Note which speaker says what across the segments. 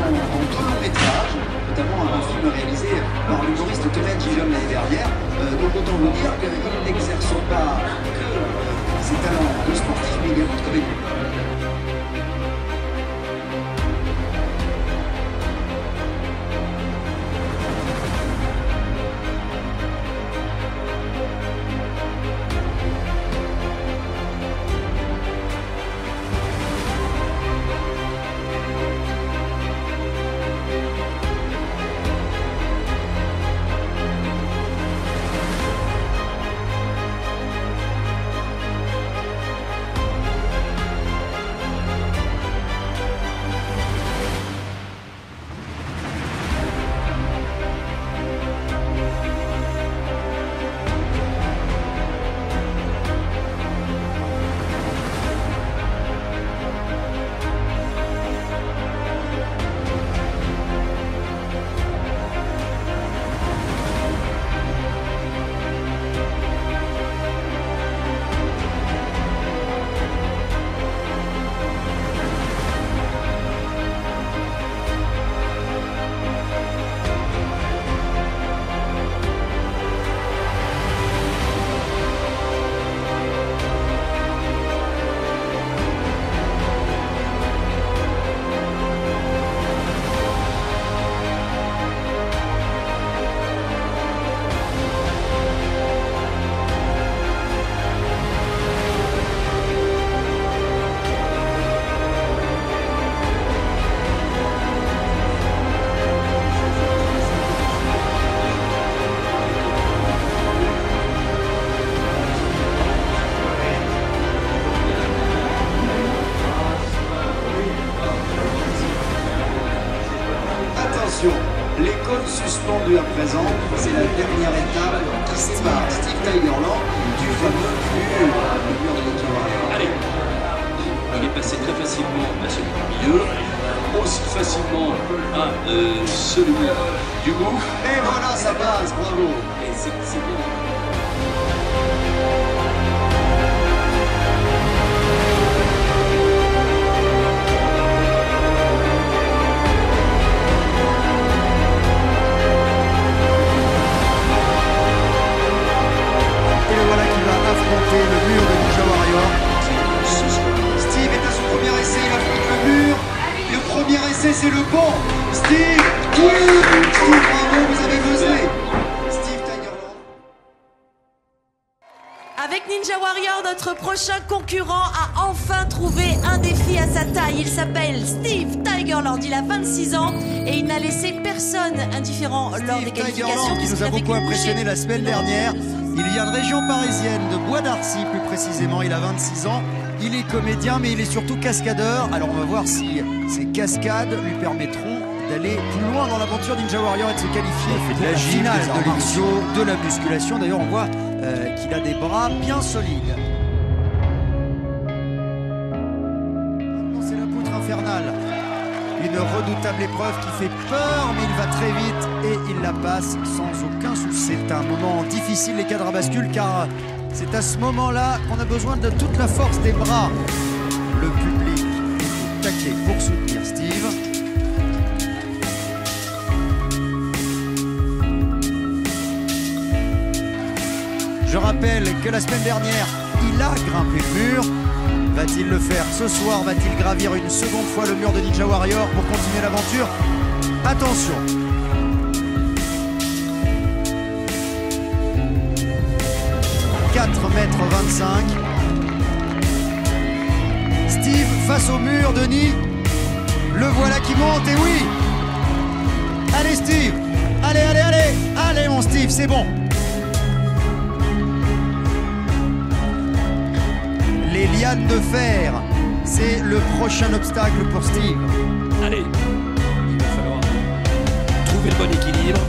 Speaker 1: en 2 longs métrages, notamment un film réalisé par l'humoriste Thomas Guillaume l'année dernière. Donc autant vous dire qu'il n'exerce pas que ses talents de sportif, mais également de comédien. Les cônes suspendues à présent, c'est la dernière étape qui sépare Steve Tigerland du fameux mur, le mur de l'équilibre.
Speaker 2: Allez, il est passé très facilement à celui du milieu, aussi facilement à celui du bout.
Speaker 1: Et voilà, ça passe, bravo.
Speaker 2: Et c'est bien.
Speaker 1: Le mur de Ninja Warrior. Steve est à son premier essai, il affronte le mur. Le premier essai, c'est le bon. Steve, oui, Steve, bravo, vous avez buzzé. Steve Tigerland.
Speaker 3: Avec Ninja Warrior, notre prochain concurrent a enfin trouvé un défi à sa taille. Il s'appelle Steve Tigerland. Il a 26 ans et il n'a laissé personne indifférent lors des qualifications.
Speaker 1: Qui nous a beaucoup impressionné la semaine dernière. Il vient de région parisienne, de Bois d'Arcy plus précisément, il a 26 ans. Il est comédien mais il est surtout cascadeur. Alors on va voir si ces cascades lui permettront d'aller plus loin dans l'aventure Ninja Warrior et de se qualifier pour la finale de l'émission de la musculation. D'ailleurs on voit qu'il a des bras bien solides. Maintenant c'est la poutre infernale. Une redoutable épreuve qui fait peur, mais il va très vite et il la passe sans aucun souci. C'est un moment difficile, les cadres à bascule, car c'est à ce moment-là qu'on a besoin de toute la force des bras. Le public est au taquet pour soutenir Steve. Je rappelle que la semaine dernière, il a grimpé le mur. Va-t-il le faire ce soir? Va-t-il gravir une seconde fois le mur de Ninja Warrior pour continuer l'aventure? Attention! « 4,25 m. Steve face au mur, Denis. Le voilà qui monte, et oui! Allez Steve! Allez, allez, allez! Allez mon Steve, c'est bon! Les lianes de fer, c'est le prochain obstacle pour Steve.
Speaker 2: Allez, il va falloir trouver le bon équilibre.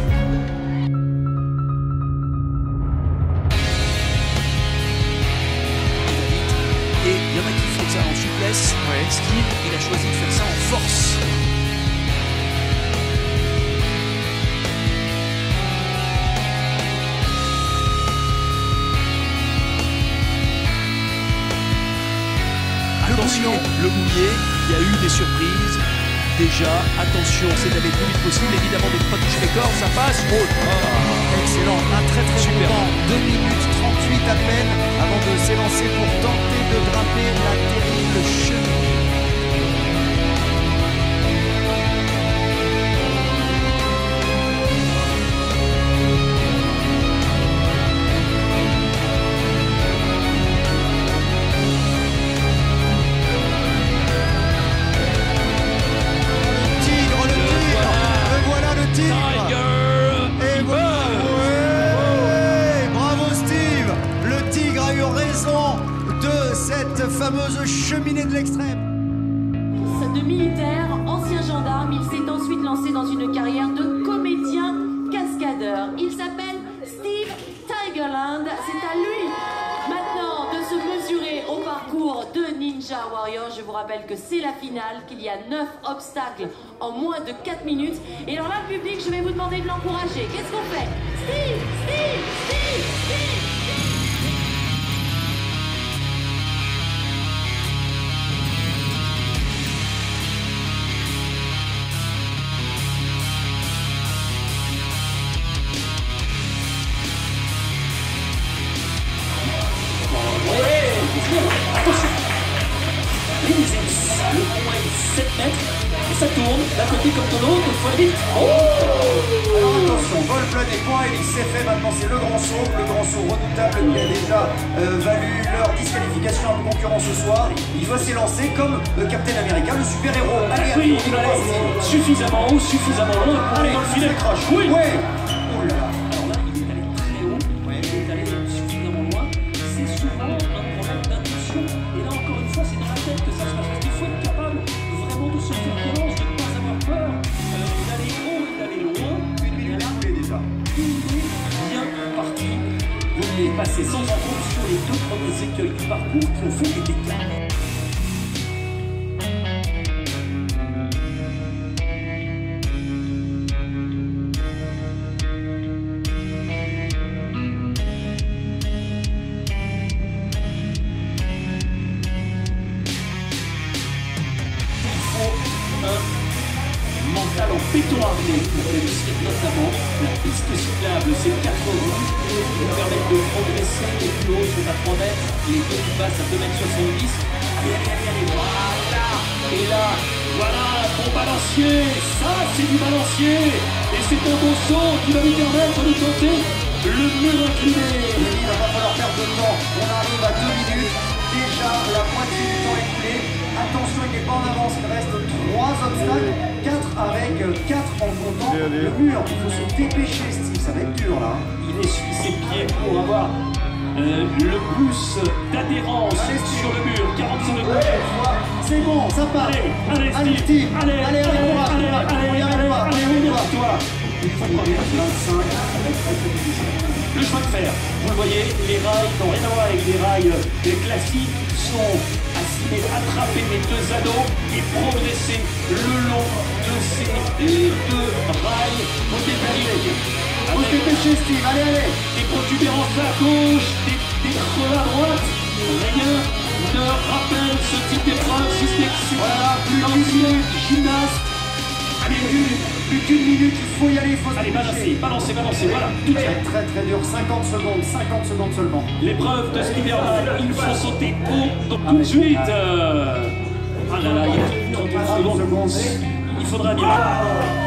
Speaker 2: Et il y en a qui font ça en souplesse. Ouais. Steve, il a choisi de faire ça en force. Attention, le mouillé, il y a eu des surprises.
Speaker 4: déjà. Attention, c'est d'aller le plus vite possible, évidemment de protéger les corps, ça passe. Oh,
Speaker 1: excellent, un très bon temps, 2 minutes 38 à peine avant de s'élancer pour tenter de grimper la terrible cheminée. Cette fameuse cheminée de l'extrême.
Speaker 3: De militaire, ancien gendarme, il s'est ensuite lancé dans une carrière de comédien cascadeur. Il s'appelle Steve Tigerland. C'est à lui maintenant de se mesurer au parcours de Ninja Warrior. Je vous rappelle que c'est la finale, qu'il y a 9 obstacles en moins de 4 minutes. Et alors là, le public, je vais vous demander de l'encourager. Qu'est-ce qu'on fait? Steve, Steve, Steve, Steve.
Speaker 5: Le point est 7 mètres et ça tourne d'un côté comme de l'autre, il faut aller vite. Oh,
Speaker 6: alors attention, vol plat des points, et il s'est fait maintenant, c'est le grand saut redoutable qui a déjà valu leur disqualification à nos concurrents ce soir. Il va s'élancer comme le Captain America, le super-héros. Allez,
Speaker 5: oui, suffisamment haut, suffisamment loin pour aller dans le filet.
Speaker 6: Oui. Ouais.
Speaker 5: Oh là là. Alors là, il est allé très haut, il est allé suffisamment loin. C'est souvent un problème d'intuition. Et là, encore une fois, c'est dans la tête que ça se passe. Parce qu'il faut être capable vraiment de se faire violence, de ne pas avoir peur, d'aller haut et d'aller loin.
Speaker 6: Une minute écoulée déjà.
Speaker 5: Une minute bien partie. Vous venez passer sans encombre sur les 2 premiers écueils du parcours qui ont fait des dégâts. Mental en béton armé pour réussir notamment la piste cyclable, ces 4 roues qui nous permettent de progresser. Les plus hauts sont à 3 mètres, les deux plus basses à 2,70 m. Allez, voilà. Et là, voilà un bon balancier, ça c'est du balancier. Et c'est un bon saut qui va nous permettre de tenter le mur incliné.
Speaker 6: Il va pas falloir perdre de temps, on arrive à 2 minutes, déjà la moitié du temps écoulé. Attention, il n'est pas en avance, il reste 3 obstacles, 4 avec 4 en comptant le mur. Il faut se dépêcher, Steve, ça va être dur là.
Speaker 5: Il essuie ses pieds pour avoir le plus d'adhérence sur le mur. 45 secondes.
Speaker 6: C'est bon, ça part.
Speaker 5: Allez,
Speaker 6: Steve.
Speaker 5: Allez,
Speaker 6: toi. Il faut prendre 25.
Speaker 5: Le chemin de fer, vous le voyez, les rails n'ont rien à voir avec les rails classiques, sont assis, attraper les 2 anneaux et progresser le long de ces 2 rails. Faut se
Speaker 6: dépêcher, Steve, allez.
Speaker 5: Des protubérances à gauche, des creux à droite, rien ne rappelle ce type d'épreuve, si ce n'est que c'est
Speaker 6: voilà,
Speaker 5: gymnaste.
Speaker 6: Allez, plus qu'une minute, il faut y aller, il faut se
Speaker 5: dépêcher. Balancer, voilà, tout de suite.
Speaker 6: Très dur, 50 secondes seulement.
Speaker 5: L'épreuve de Steve Tigerland, il faut sauter haut tout de suite. Ah là là, il y a 30 secondes. Il faudra un miracle.